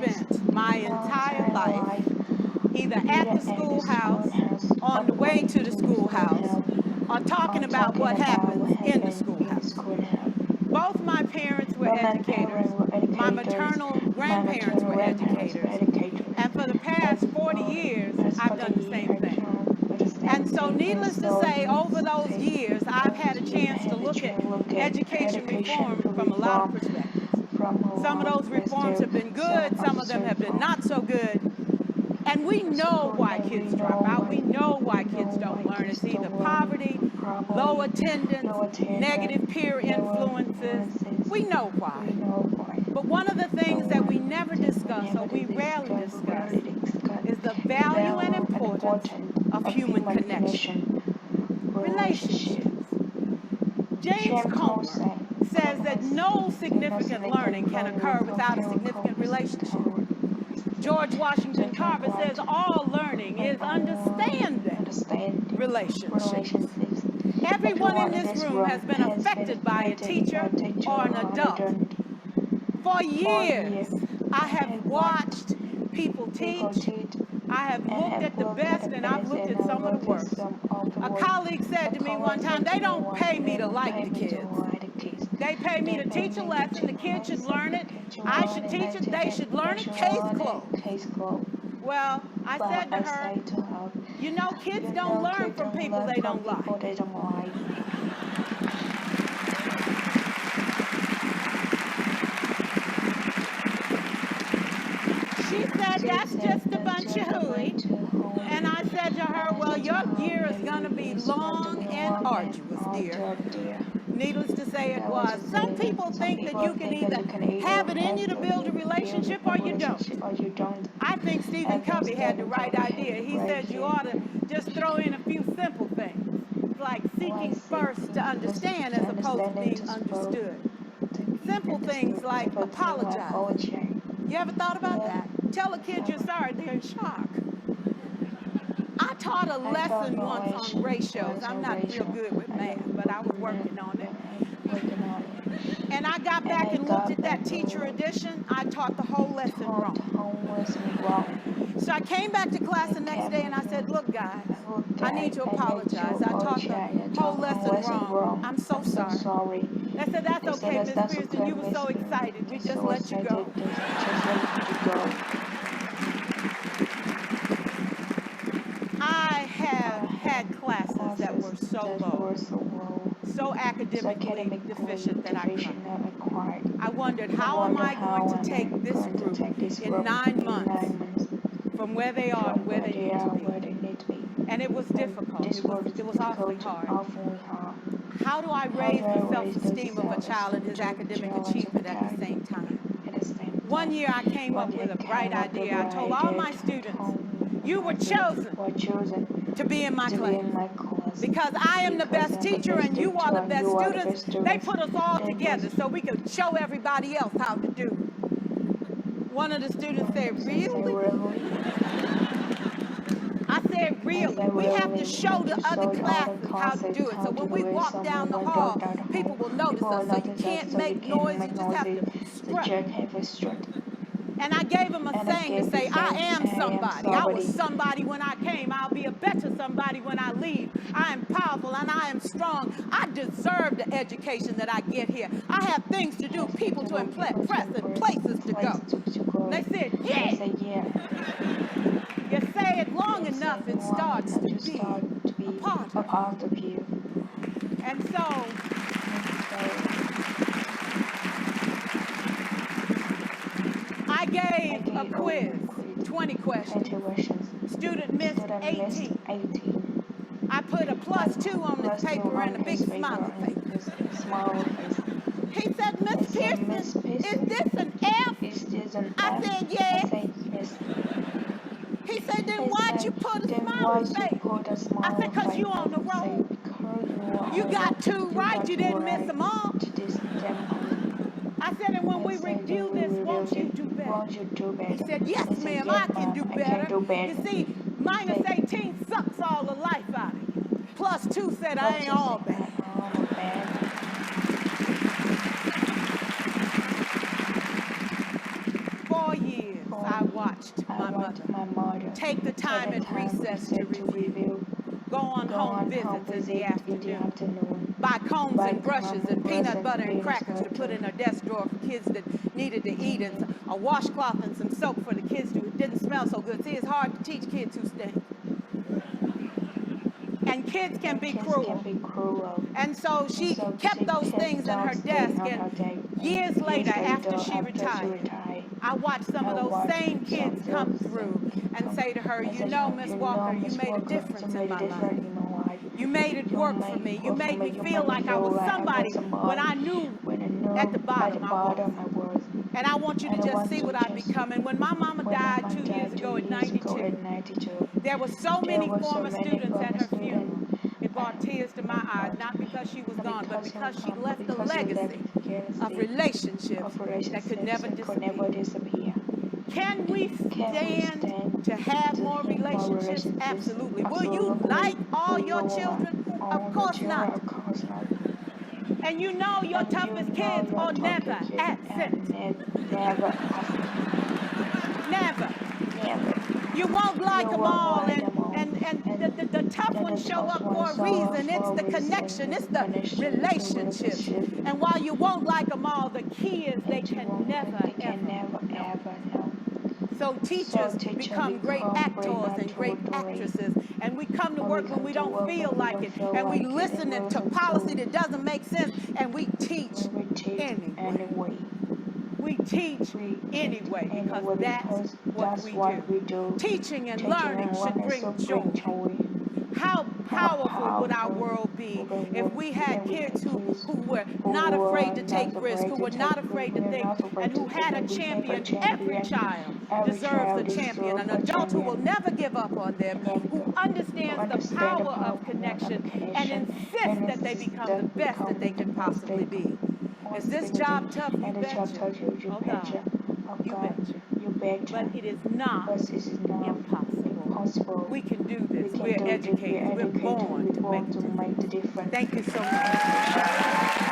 spent my entire life either at the schoolhouse, on the way to the schoolhouse, or talking about what happens in the schoolhouse. Both my parents were Both my educators. parents were My educators. maternal My grandparents maternal were grandparents were educators. educators. And for the past 40 years, Past I've 40 done the years, same I thing. turned with the same And so, thing. And needless to so, say, needless over to those say, years, I've over had a the years, I chance to had a look at chance to look at education education reform from a lot of reform perspectives. from a Some of lot those of reforms have been good, some of them have been not so good. And we know why kids drop out. We know why kids don't learn. It's either poverty, low attendance, negative peer influences. We know why. But one of the things that we never discuss, or we rarely discuss, is the value and importance of human connection, relationships. James Comer says that no significant learning can occur without a significant relationship. George Washington Carver says all learning is understanding relationships. Everyone in this room has been affected by a teacher or an adult. For years, I have watched people teach. I have looked at the best and I've looked at some of the worst. A colleague said to me one time, they don't pay me to like the kids. They pay me to teach a lesson. The kids should learn it. I should teach it. They should learn it. Case closed. Well, I said to her, you know, kids don't learn from people they don't like. She said, that's just a bunch of hooey. And I said to her, well, your year is going to be long and arduous, dear. Needless to say, it was. Some people think that you can either have it in you to build a relationship or you don't. I think Stephen Covey had the right idea. He said you ought to just throw in a few simple things, like seeking first to understand as opposed to being understood. Simple things like apologize. You ever thought about that? Tell a kid you're sorry, they're in shock. I taught a lesson once on ratios. I'm not real good with math, but I was working on it. And I got back and looked at that teacher edition. I taught the whole lesson wrong. So I came back to class the next day and I said, look, guys, I need to apologize. I taught the whole lesson wrong. I'm so sorry. They said, that's okay, Miss Pearson. You were so excited. We just let you go. I have had classes that were so low, so academically deficient that I cried. I wondered, how am I going to take this group in 9 months from where they are to where they need to be? And it was difficult. It was awfully hard. How do I raise the self-esteem of a child and his academic achievement at the same time? One year I came up with a bright idea. I told all my students, you were chosen to be in my class. Because I am the best teacher and you are the best students, they put us all together so we could show everybody else how to do it. One of the students said, really? I said, really? We have to show the other classes how to do it. So when we walk down the hall, people will notice us. So you can't make noise, you just have to strut. And I gave him a saying to say, I am somebody. I was somebody when I came. I'll be a better somebody when I leave. I am powerful and I am strong. I deserve the education that I get here. I have things to do, people to impress, and places to go. And they said, yeah. You say it long enough, it starts to be a part of you. And so, I gave a quiz, 20 questions. Student missed 18. I put a +2 on this paper and a big smiley face. He said, Miss Pearson, is this an F? I said, yes. He said, then why'd you put a smiley face? I said, because you on the road. You got 2 right, you didn't miss them all. I said, and when we review this, won't you do better? He said, yes, ma'am, I can do better. You see, -18 sucks all the life out of you. +2 said, I ain't all bad. 4 years, Take the time at recess to review. Go on home visits in the afternoon. Buy combs and brushes and peanut butter and crackers to put in a desk drawer for kids that needed to eat, and a washcloth and some soap for the kids who didn't smell so good. See, it's hard to teach kids who stink. And kids can be cruel. And so she kept those things in her desk, and years later, after she retired, I watched some of those same kids come through and say to her, you know, Miss Walker, you made a difference in my life. You made it work for me. You made me feel like I was somebody when I knew at the bottom I was. And I want you to just see what I've become. And when my mama died 2 years ago at 92, there were so many former students at her funeral. It brought tears to my eyes, not because she was gone, but because she left a legacy of relationships that could never disappear. Can we stand to have more relationships? Absolutely. Will you like all your children? Of course not. And you know your toughest kids are never absent. Never. You won't like them all, and the tough ones show up for a reason. It's the connection, it's the relationship. And while you won't like them all, the key is they can never, ever know. So teachers become great actors and great actresses, and we come to work when we don't feel like it, and we listen to policy that doesn't make sense, and we teach anyway. We teach anyway because that's what we do. Teaching and learning should bring joy. How powerful would our world be if we had kids who were not afraid to take risks, who were not afraid to think, and who had a champion? Every child deserves a champion, an adult who will never give up on them, who understands the power of connection and insists that they become the best that they can possibly be. Is this job tough? You betcha. Oh God, you betcha. But it is not impossible. We can do this. We're educated. We're born to make the difference. Thank you so much.